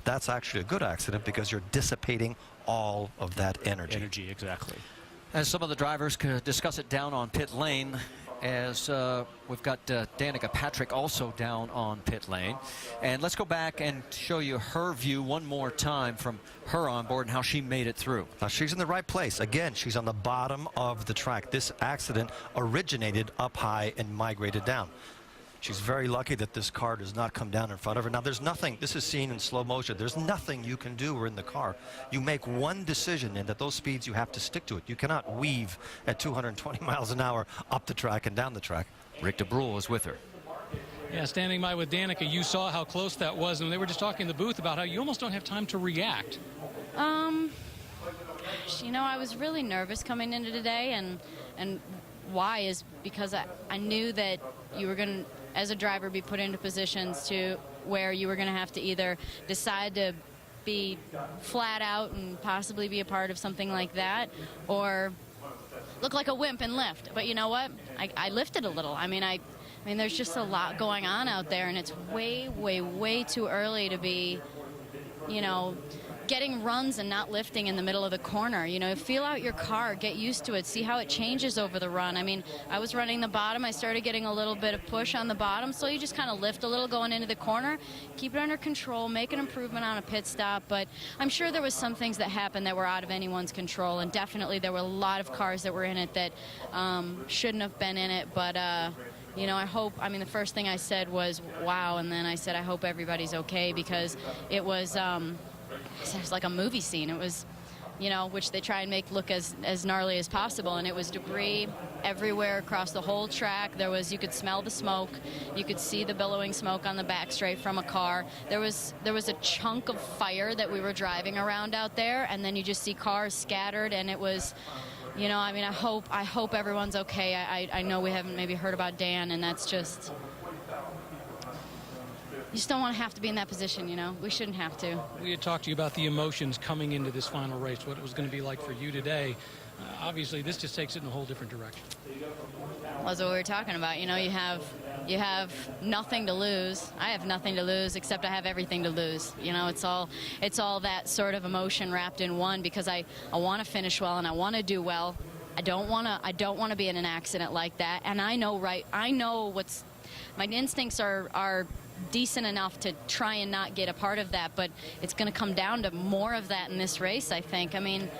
that's actually a good accident because you're dissipating all of that energy. Energy, exactly. As some of the drivers could discuss it down on pit lane, as we've got Danica Patrick also down on pit lane. And let's go back and show you her view one more time from her on board and how she made it through. Now she's in the right place. Again, she's on the bottom of the track. This accident originated up high and migrated down. She's very lucky that this car does not come down in front of her. Now, there's nothing, this is seen in slow motion, there's nothing you can do in the car. You make one decision, and at those speeds, you have to stick to it. You cannot weave at 220 miles an hour up the track and down the track. Rick DeBrule is with her. Yeah, standing by with Danica, you saw how close that was, and they were just talking in the booth about how you almost don't have time to react. You know, I was really nervous coming into today, and why is because I knew that you were going to, as a driver, be put into positions to where you were going to have to either decide to be flat out and possibly be a part of something like that, or look like a wimp and lift. But you know what? I lifted a little. I mean, there's just a lot going on out there, and it's way, way, way too early to be, you know, getting runs and not lifting in the middle of the corner. You know, feel out your car, get used to it, see how it changes over the run. I mean, I was running the bottom, I started getting a little bit of push on the bottom, so you just kind of lift a little going into the corner, keep it under control, make an improvement on a pit stop. But I'm sure there was some things that happened that were out of anyone's control, and definitely there were a lot of cars that were in it that shouldn't have been in it. But you know, I mean, the first thing I said was, wow, and then I said, I hope everybody's okay, because it was like a movie scene. It was, you know, which they try and make look as gnarly as possible, and it was debris everywhere across the whole track. There was, you could smell the smoke, you could see the billowing smoke on the back straight from a car. There was a chunk of fire that we were driving around out there, and then you just see cars scattered, and it was, you know, I mean, I hope everyone's okay. I know we haven't maybe heard about Dan, and that's just, you just don't want to have to be in that position, you know. We shouldn't have to. We had talked to you about the emotions coming into this final race, what it was going to be like for you today. Obviously, this just takes it in a whole different direction. Well, that's what we were talking about. You know, you have nothing to lose. I have nothing to lose, except I have everything to lose. You know, it's all that sort of emotion wrapped in one, because I want to finish well and I want to do well. I don't want to be in an accident like that. And I know my instincts are decent enough to try and not get a part of that, but it's going to come down to more of that in this race, I think. I mean,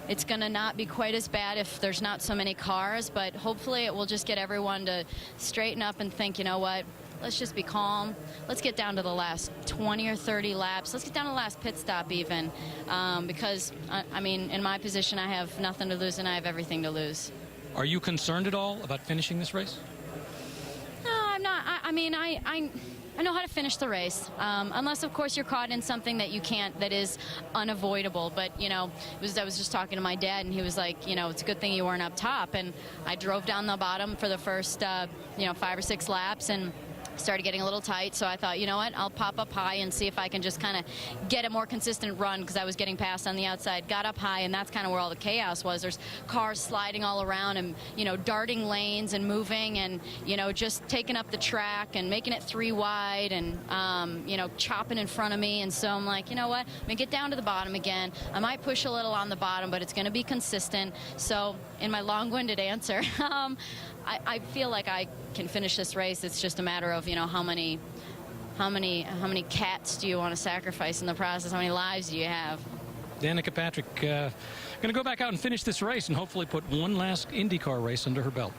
it's going to not be quite as bad if there's not so many cars, but hopefully it will just get everyone to straighten up and think, you know what, let's just be calm. Let's get down to the last 20 or 30 laps. Let's get down to the last pit stop even, because, I mean, in my position, I have nothing to lose and I have everything to lose. Are you concerned at all about finishing this race? No, I'm not. I mean, I know how to finish the race, unless, of course, you're caught in something that you can't, that is unavoidable. But, you know, I was just talking to my dad, and he was like, you know, it's a good thing you weren't up top. And I drove down the bottom for the first, you know, 5 or 6 laps, and started getting a little tight, so I thought, you know what, I'll pop up high and see if I can just kind of get a more consistent run, because I was getting passed on the outside. Got up high, and that's kind of where all the chaos was. There's cars sliding all around and, you know, darting lanes and moving and, you know, just taking up the track and making it 3 wide and, you know, chopping in front of me. And so I'm like, you know what, I'm going to get down to the bottom again. I might push a little on the bottom, but it's going to be consistent. So in my long-winded answer, I feel like I can finish this race. It's just a matter of, you know, how many cats do you want to sacrifice in the process? How many lives do you have? Danica Patrick going to go back out and finish this race and hopefully put one last IndyCar race under her belt.